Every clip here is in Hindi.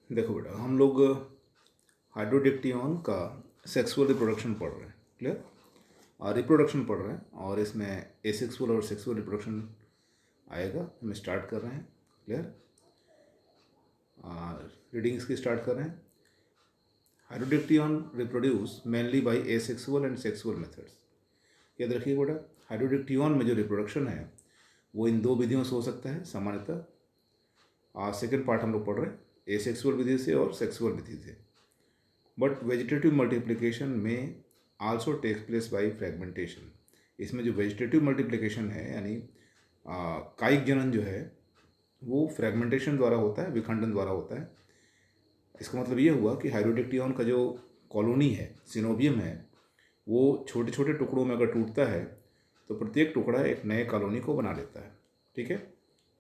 देखो बेटा, हम लोग हाइड्रोडिक्टियन का सेक्सुअल रिप्रोडक्शन पढ़ रहे हैं। क्लियर? और रिप्रोडक्शन पढ़ रहे हैं और इसमें एसेक्सुअल और सेक्सुअल रिप्रोडक्शन आएगा। हम स्टार्ट कर रहे हैं। क्लियर? रीडिंग इसकी स्टार्ट कर रहे हैं। Hydrodictyon reproduce mainly by asexual and sexual methods. याद रखिए बेटा, हाइड्रोडिक्टियन में जो रिप्रोडक्शन है वो इन दो विधियों से हो सकता है सामान्यतः। सेकेंड पार्ट हम लोग पढ़ रहे हैं एसेक्सुअल विधि से और सेक्सुअल विधि से। बट वेजिटेटिव मल्टीप्लिकेशन में also takes place by fragmentation. इसमें जो वेजिटेटिव मल्टीप्लिकेशन है यानी कायिक जनन जो है वो फ्रेगमेंटेशन द्वारा होता है, विखंडन द्वारा होता है। इसका मतलब ये हुआ कि हाइड्रोडिक्टियन का जो कॉलोनी है, सिनोबियम है, वो छोटे छोटे टुकड़ों में अगर टूटता है तो प्रत्येक टुकड़ा एक नए कॉलोनी को बना लेता है। ठीक है?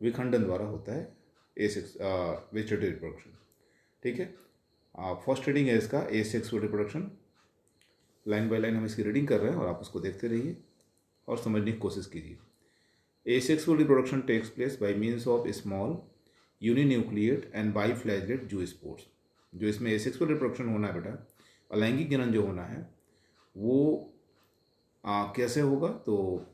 विखंडन द्वारा होता है वेजिटेटिव रिप्रोडक्शन। ठीक है? फर्स्ट रीडिंग है इसका asexual reproduction. Line by line हम इसकी रीडिंग कर रहे हैं और आप उसको देखते रहिए और समझने की कोशिश कीजिए। Asexual reproduction takes place by means of small uninucleate and biflagellate zoospores. जो इसमें एसेक्सुअल रिप्रोडक्शन होना है बेटा, अलैंगिक जनन जो होना है वो कैसे होगा? तो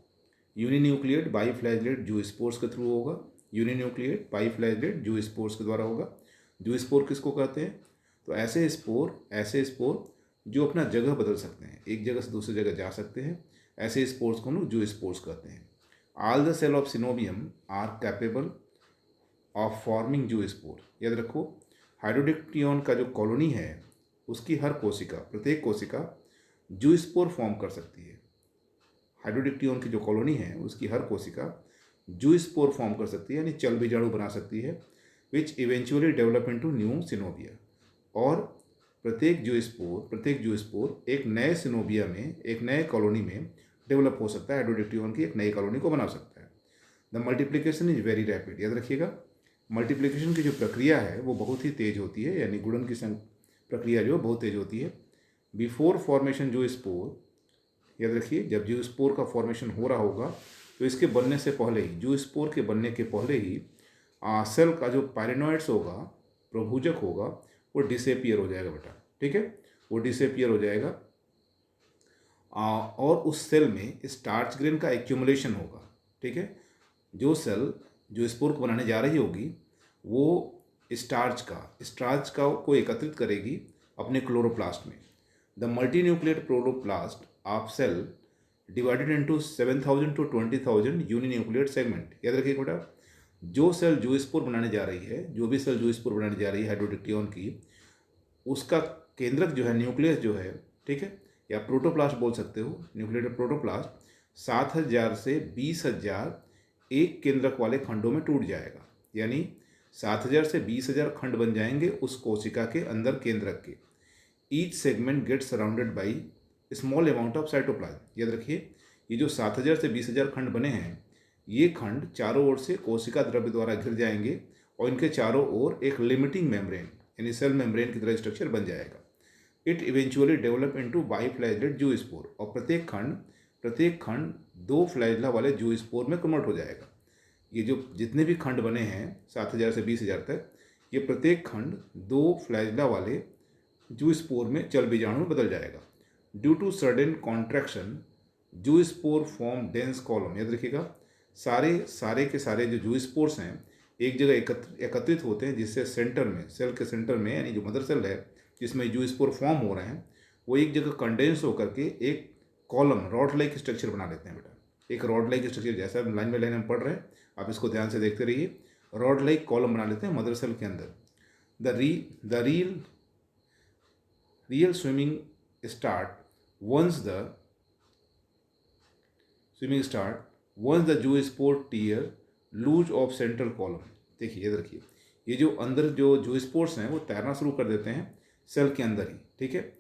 यूनिन्यूक्लिएट बाइफ्लैजेलेट जूस्पोर्स के थ्रू होगा। यूनिन्यूक्लिएट बाइफ्लैजेलेट जूस्पोर्स के द्वारा होगा। जूस्पोर किसको कहते हैं? तो ऐसे स्पोर जो अपना जगह बदल सकते हैं, एक जगह से दूसरी जगह जा सकते हैं, ऐसे स्पोर्स को हम लोग जूस्पोर्स कहते हैं। All the cell of coenobium are capable of forming zoospore. याद रखो, हाइड्रोडिक्टियन का जो कॉलोनी है उसकी हर कोशिका, प्रत्येक कोशिका जूस्पोर फॉर्म कर सकती है। हाइड्रोडिक्टियन की जो कॉलोनी है उसकी हर कोशिका जूस्पोर फॉर्म कर सकती है, यानी चल बीजाणु बना सकती है, which eventually develop into new coenobia. और प्रत्येक जूस्पोर एक नए सिनोबिया में, एक नए कॉलोनी में डेवलप हो सकता है, हाइड्रोडिक्टियन की एक नई कॉलोनी को बना सकता है। The multiplication is very rapid. याद रखिएगा, मल्टीप्लिकेशन की जो प्रक्रिया है वो बहुत ही तेज होती है, यानी गुणन की प्रक्रिया जो बहुत तेज होती है। बिफोर फॉर्मेशन जूस्पोर, याद रखिए, जब जूस्पोर का फॉर्मेशन हो रहा होगा तो इसके बनने से पहले ही, जूस्पोर के बनने के पहले ही सेल का जो पायरेनोइड्स होगा, प्रभुजक होगा, वो डिसएपियर हो जाएगा बेटा। ठीक है? वो डिसएपियर हो जाएगा और उस सेल में स्टार्च ग्रेन का एक्यूमुलेशन होगा। ठीक है? जो सेल जो स्पोर को बनाने जा रही होगी वो स्टार्च का को एकत्रित करेगी अपने क्लोरोप्लास्ट में। The multinucleate chloroplast of cell divided into 7,000 to 20,000 uninucleate segment. याद रखिए बेटा, जो सेल जूस्पोर बनाने जा रही है, जो भी सेल जूस्पोर बनाने जा रही है हाइड्रोडिक्टियन की, उसका केंद्रक जो है, न्यूक्लियस जो है, ठीक है, या प्रोटोप्लास्ट बोल सकते हो, न्यूक्लिएटेड प्रोटोप्लास्ट 7,000 से 20,000 एक केंद्रक वाले खंडों में टूट जाएगा। यानी 7,000 से 20,000 खंड बन जाएंगे उस कोशिका के अंदर केंद्रक के। Each segment get surrounded by small amount of cytoplasm. याद रखिए, ये जो 7,000 से 20,000 खंड बने हैं, ये खंड चारों ओर से कोशिका द्रव्य द्वारा घिर जाएंगे और इनके चारों ओर एक लिमिटिंग मेम्ब्रेन यानी सेल मेम्ब्रेन की तरह स्ट्रक्चर बन जाएगा। It eventually develop into biflagellate zoospore, और प्रत्येक खंड 2 फ्लैजला वाले जूस्पोर में कन्वर्ट हो जाएगा। ये जो जितने भी खंड बने हैं 7,000 से 20,000 तक, ये प्रत्येक खंड 2 फ्लैजला वाले जूस्पोर में चल बीजाणु में बदल जाएगा। Due to sudden contraction zoospore form dense column. याद रखिएगा, सारे के सारे जो जूस्पोर्स हैं एक जगह एकत्रित होते हैं, जिससे सेंटर में, सेल के सेंटर में, यानी जो मदर सेल है जिसमें जूस्पोर फॉर्म हो रहे हैं, वो एक जगह कंडेंस होकर के एक कॉलम, रॉड लाइक स्ट्रक्चर बना लेते हैं बेटा। एक रॉड लाइक स्ट्रक्चर, जैसा लाइन बाय लाइन हम पढ़ रहे हैं, आप इसको ध्यान से देखते रहिए। रॉड लाइक कॉलम बना लेते हैं मदर सेल के अंदर। The real swimming start once the zoospore tear loose of central column. देखिए, याद रखिए, ये जो अंदर जो जूस्पोर्स हैं वो तैरना शुरू कर देते हैं सेल के अंदर ही। ठीक है?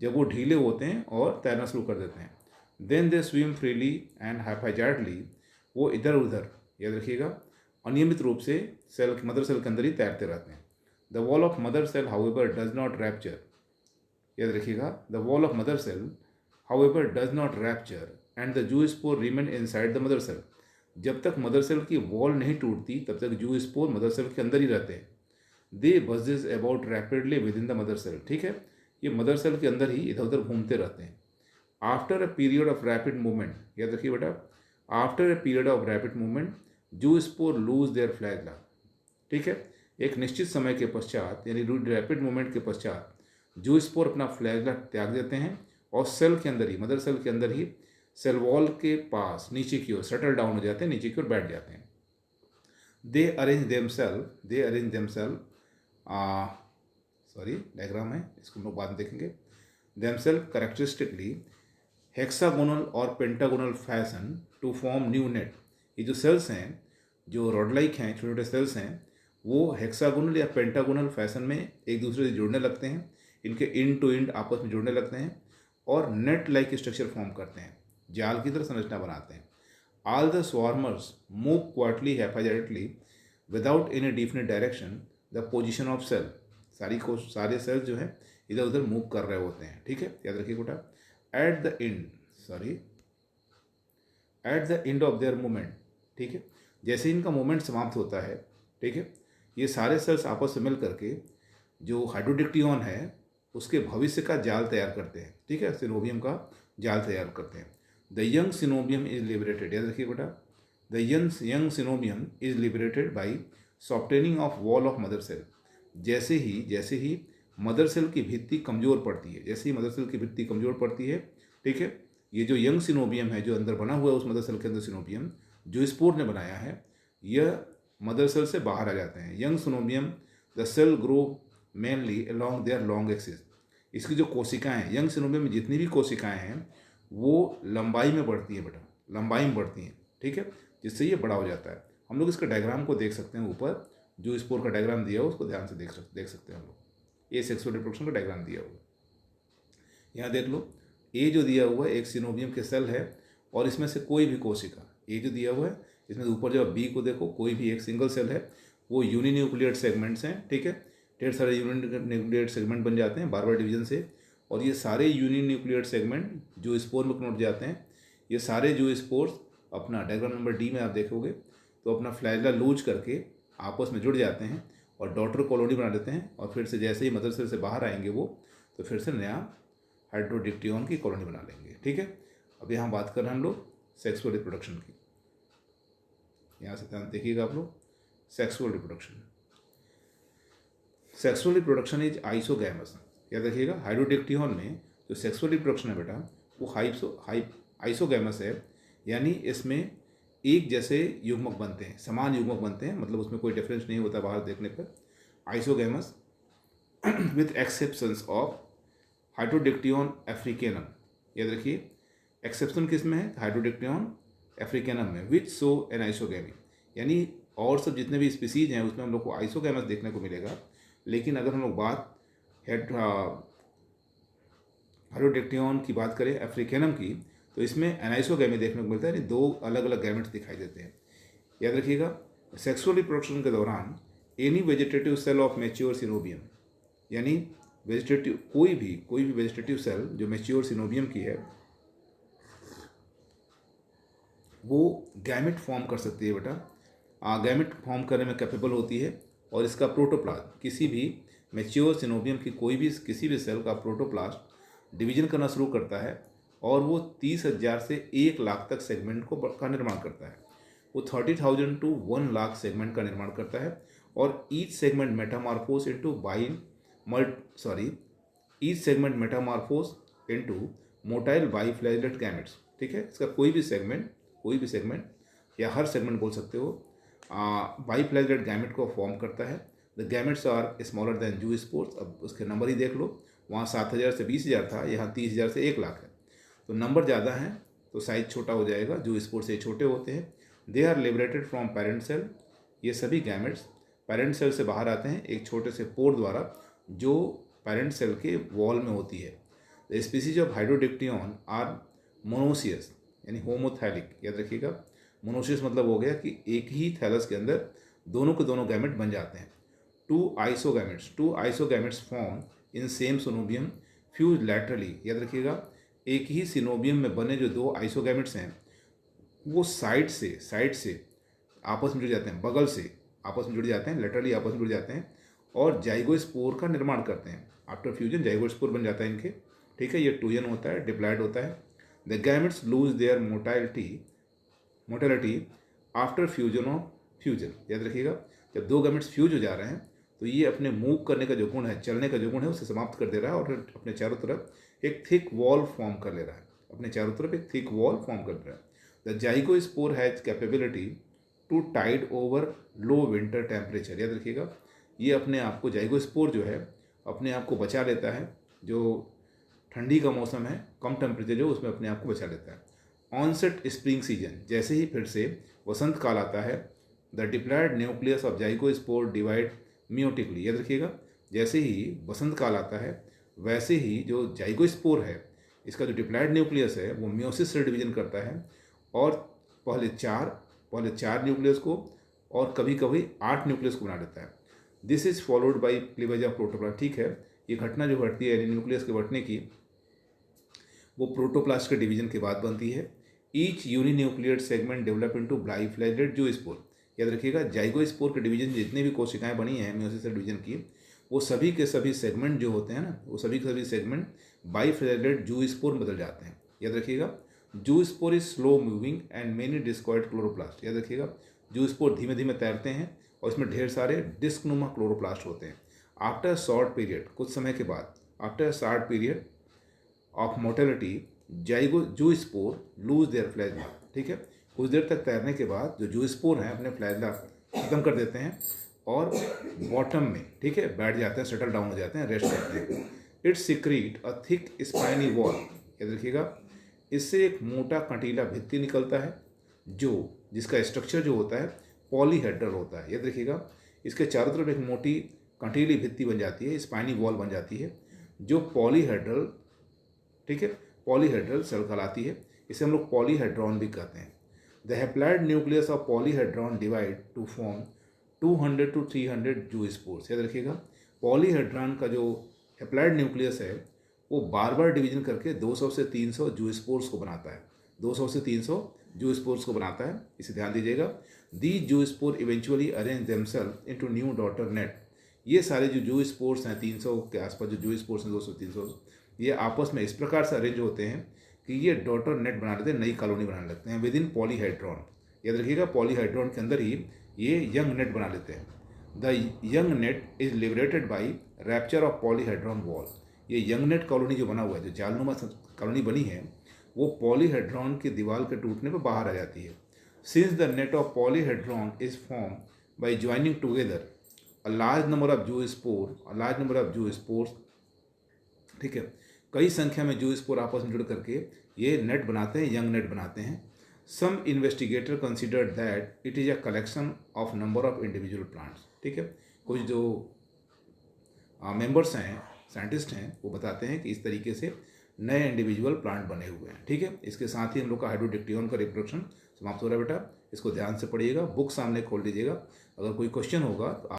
जब वो ढीले होते हैं और तैरना शुरू कर देते हैं, then they swim freely and haphazardly, वो इधर उधर, याद रखिएगा, अनियमित रूप से सेल, मदर सेल के अंदर ही तैरते रहते हैं। The wall of mother cell however does not rupture. याद रखिएगा, the wall of mother cell however does not rupture and the zoospore remain inside the mother cell. जब तक मदर सेल की वॉल नहीं टूटती तब तक जूस्पोर मदर सेल के अंदर ही रहते हैं। They budges about rapidly within the mother cell, ठीक है, ये मदर सेल के अंदर ही इधर उधर घूमते रहते हैं। After a period of rapid movement, याद रखिए बेटा, after a period of rapid movement zoospore lose their flagella, ठीक है, एक निश्चित समय के पश्चात यानी रैपिड मूवमेंट के पश्चात जूस्पोर अपना फ्लैगेला त्याग देते हैं और सेल के अंदर ही, मदर सेल के अंदर ही सेल वॉल के पास नीचे की ओर सेटल डाउन हो जाते हैं, नीचे की ओर बैठ जाते हैं। They arrange themselves, sorry diagram है, इसको हम लोग बाद में देखेंगे। देमसेल्फ करेक्टरिस्टिकली हेक्सागोनल और pentagonal fashion to form new net. ये जो सेल्स हैं, जो रॉड लाइक हैं, छोटे छोटे सेल्स हैं, वो हेक्सागोनल या पेंटागोनल फैशन में एक दूसरे से जुड़ने लगते हैं, इनके इंड टू इंड आपस में जुड़ने लगते हैं और नेट लाइक स्ट्रक्चर फॉर्म करते हैं, जाल की तरह संरचना बनाते हैं। All the swarmers move quarterly haphazardly without any definite direction the position of cell. सारे सेल्स जो है इधर उधर मूव कर रहे होते हैं, ठीक है, याद रखिए बेटा। At the end of their movement, ठीक है, जैसे इनका मूवमेंट समाप्त होता है, ठीक है, ये सारे सेल्स आपस में मिल करके जो हाइड्रोडिक्टियन है उसके भविष्य का जाल तैयार करते हैं, ठीक है, सिनोबियम का जाल तैयार करते हैं। The young coenobium is liberated, याद रखिए बेटा, the young coenobium is liberated by softening of wall of mother cell. जैसे ही मदर सेल की भित्ति कमज़ोर पड़ती है, जैसे ही मदर सेल की भित्ति कमज़ोर पड़ती है, ठीक है, ये जो यंग सिनोबियम है, जो अंदर बना हुआ है उस मदर सेल के अंदर सिनोबियम जो स्पोर ने बनाया है, यह मदर सेल से बाहर आ जाते हैं। Young coenobium the cell grow mainly along their long axis. इसकी जो कोशिकाएं हैं, यंग सिनोबियम में जितनी भी कोशिकाएं हैं वो लंबाई में बढ़ती हैं बेटा, लंबाई में बढ़ती हैं, ठीक है, जिससे ये बड़ा हो जाता है। हम लोग इसका डायग्राम को देख सकते हैं, ऊपर जो स्पोर का डायग्राम दिया हो उसको ध्यान से देख सकते हैं हम लोग। ये सेक्सुअल रिप्रोडक्शन का डायग्राम दिया हुआ, यहाँ देख लो, ये जो दिया हुआ है एक सिनोबियम के सेल है और इसमें से कोई भी कोशिका, ये जो दिया हुआ है इसमें ऊपर जब बी को देखो, कोई भी एक सिंगल सेल है, वो यूनिन्यूक्लियेट सेगमेंट्स हैं, ठीक है, ढेर सारे यूनिन्यूक्लियेट सेगमेंट बन जाते हैं बार बार डिवीजन से, और ये सारे यूनिन्यूक्लियेट सेगमेंट जो स्पोर में कन्वर्ट जाते हैं, ये सारे जो स्पोर्स अपना डायग्राम नंबर डी में आप देखोगे तो अपना फ्लैगेला लूज करके आपस में जुड़ जाते हैं और डॉटर कॉलोनी बना देते हैं, और फिर से जैसे ही मदर सेल से बाहर आएंगे वो, तो फिर से नया हाइड्रोडिक्टियन की कॉलोनी बना लेंगे, ठीक है। अब यहाँ बात कर रहे हैं हम लोग सेक्सुअल रिप्रोडक्शन की, यहाँ से ध्यान देखिएगा आप लोग। सेक्सुअल रिप्रोडक्शन इज आइसोगैमस, याद रखिएगा, हाइड्रोडिक्टियन में जो सेक्सुअल रिप्रोडक्शन है बेटा वो आइसोगैमस है, यानी इसमें एक जैसे युग्मक बनते हैं, समान युग्मक बनते हैं, मतलब उसमें कोई डिफरेंस नहीं होता बाहर देखने पर, आइसोगैमस विथ एक्सेप्शंस ऑफ हाइड्रोडिक्टियन अफ्रीकेनम। याद रखिए, एक्सेप्शन किस में है, हाइड्रोडिक्टियन अफ्रीकेनम में, विच शो एन आइसोगैमी, यानी और सब जितने भी स्पीसीज हैं उसमें हम लोग को आइसोगैमस देखने को मिलेगा, लेकिन अगर हम लोग बात हाइड्रोडिक्टियन की बात करें अफ्रीकेनम की, तो इसमें एनाइसोगैमी देखने को मिलता है, यानी दो अलग अलग गैमेट्स दिखाई देते हैं। याद रखिएगा, सेक्सुअल रिप्रोडक्शन के दौरान any vegetative cell of mature coenobium, यानी वेजिटेटिव कोई भी वेजिटेटिव सेल जो मैच्योर सिनोबियम की है वो गैमेट फॉर्म कर सकती है बेटा, गैमेट फॉर्म करने में कैपेबल होती है, और इसका प्रोटोप्लास्ट, किसी भी मैच्योर सिनोबियम की किसी भी सेल का प्रोटोप्लास्ट डिवीजन करना शुरू करता है और वो 30,000 से 1 लाख तक सेगमेंट का निर्माण करता है। वो 30,000 to 1 लाख सेगमेंट का निर्माण करता है, और each segment metamorphose into motile biflagellate gametes, ठीक है, इसका कोई भी सेगमेंट या हर सेगमेंट बोल सकते हो, बाइफ्लैगेलेट गैमेट को फॉर्म करता है। The gametes are smaller than zoospores. अब उसके नंबर ही देख लो, वहाँ 7,000 से 20,000 था, यहाँ 30,000 से 1 लाख है, तो नंबर ज़्यादा हैं तो साइज छोटा हो जाएगा, जो स्पोर्स से छोटे होते हैं। They are liberated from parent cell, ये सभी गैमेट्स पेरेंट सेल से बाहर आते हैं एक छोटे से पोर द्वारा जो पेरेंट सेल के वॉल में होती है। The species of Hydrodictyon are monoecious, यानी होमोथैलिक। याद रखिएगा, मोनोसियस मतलब हो गया कि एक ही थैलस के अंदर दोनों के दोनों गैमेट बन जाते हैं। Two isogametes form in same coenobium fuse laterally. याद रखिएगा, एक ही सिनोबियम में बने जो 2 आइसोगैमेट्स हैं वो साइड से आपस में जुड़ जाते हैं, बगल से आपस में जुड़ जाते हैं, लेटरली आपस में जुड़ जाते हैं, और जाइगोस्पोर का निर्माण करते हैं। आफ्टर फ्यूजन जाइगोस्पोर बन जाता है इनके, ठीक है। ये टूजन होता है, डिप्लॉयड होता है। The gametes lose their mortality after fusion of fusion. याद रखिएगा, जब दो गैमेट्स फ्यूज हो जा रहे हैं तो ये अपने मूव करने का जो गुण है, चलने का जो गुण है, उसे समाप्त कर दे रहा है और अपने चारों तरफ एक थिक वॉल फॉर्म कर ले रहा है। अपने चारों तरफ एक थिक वॉल फॉर्म कर रहा है। The zygospore has capability to tide over low winter temperature. याद रखिएगा, ये अपने आप को, जाइगोस्पोर जो है अपने आप को बचा लेता है, जो ठंडी का मौसम है, कम टेम्परेचर जो, उसमें अपने आप को बचा लेता है। ऑनसेट स्प्रिंग सीजन, जैसे ही फिर से वसंत काल आता है, the diploid nucleus of zygospore divide meiotically. याद रखिएगा, जैसे ही वसंत काल आता है वैसे ही जो जाइगोस्पोर है, इसका जो डिप्लॉयड न्यूक्लियस है वो मियोसिस से डिवीजन करता है और पहले चार न्यूक्लियस को और कभी कभी 8 न्यूक्लियस को बना देता है। This is followed by cleavage of protoplast. ठीक है, ये घटना जो घटती है न्यूक्लियस के बढ़ने की, वो प्रोटोप्लास्ट के डिवीजन के बाद बनती है। Each uninucleate segment develop into biflagellate zoospore. याद रखिएगा, जाइगोस्पोर के डिवीजन जितने भी कोशिकाएं बनी हैं मियोसिस डिवीजन की, वो सभी के सभी सेगमेंट जो होते हैं ना, वो सभी के सभी सेगमेंट बाइफ्लैजेलेट ज़ूस्पोर बदल जाते हैं। याद रखिएगा, zoospore is slow moving and many discoid chloroplast. याद रखिएगा, ज़ूस्पोर धीमे धीमे तैरते हैं और इसमें ढेर सारे डिस्कनुमा क्लोरोप्लास्ट होते हैं। आफ्टर शॉर्ट पीरियड, कुछ समय के बाद, after short period of motility zoospore lose their flagella. ठीक है, कुछ देर तक तैरने के बाद जो ज़ूस्पोर हैं अपने फ्लैजला खत्म कर देते हैं और बॉटम में, ठीक है, बैठ जाते हैं, सेटल डाउन हो जाते हैं, रेस्ट करते हैं। It secrete a thick spiny wall. याद रखिएगा, इससे एक मोटा कंटीला भित्ति निकलता है जिसका स्ट्रक्चर जो होता है पॉलीहेड्रल होता है। याद रखिएगा, इसके चारों तरफ एक मोटी कंटीली भित्ति बन जाती है, स्पाइनी वॉल बन जाती है, जो पॉलीहेड्रल, ठीक है, पॉलीहेड्रल सेल कहलाती है। इसे हम लोग पॉलीहेड्रॉन भी कहते हैं। The haploid nucleus of polyhedron divide two form 200 to 300 ज़ूस्पोर्स। याद रखिएगा, पॉलीहेड्रॉन का जो हैप्लॉइड न्यूक्लियस है वो बार बार डिवीजन करके 200 से 300 ज़ूस्पोर्स को बनाता है। 200 से 300 ज़ूस्पोर्स को बनाता है, इसे ध्यान दीजिएगा। The zoospore eventually arrange themself into new daughter net. ये सारे जो ज़ूस्पोर्स हैं, 300 के आसपास जो ज़ूस्पोर्स हैं, 200-300, ये आपस में इस प्रकार से अरेंज होते हैं कि ये डॉटर नेट बना लेते हैं, नई कॉलोनी बनाने लगते हैं विद इन पॉलीहेड्रॉन। याद रखिएगा, पॉलीहेड्रॉन के अंदर ही ये यंग नेट बना लेते हैं। The young net is liberated by rapture of polyhedron wall. ये यंग नेट कॉलोनी जो बना हुआ है, जो जालनुमा कॉलोनी बनी है, वो पॉलीहेड्रॉन की दीवार के टूटने पर बाहर आ जाती है। Since the net of polyhedron is form by joining together a large number of zoospores, ठीक है, कई संख्या में ज़ूस्पोर आपस में जुड़ करके ये नेट बनाते हैं, यंग नेट बनाते हैं। Some investigator consider that it is a collection of number of individual plants. ठीक है, कुछ जो मेंबर्स हैं, साइंटिस्ट हैं, वो बताते हैं कि इस तरीके से नए इंडिविजुअल प्लांट बने हुए हैं। ठीक है, इसके साथ ही हम लोग का हाइड्रोडिक्टियन का रिप्रोडक्शन समाप्त हो रहा है। बेटा इसको ध्यान से पढ़िएगा, बुक सामने खोल लीजिएगा। अगर कोई क्वेश्चन होगा तो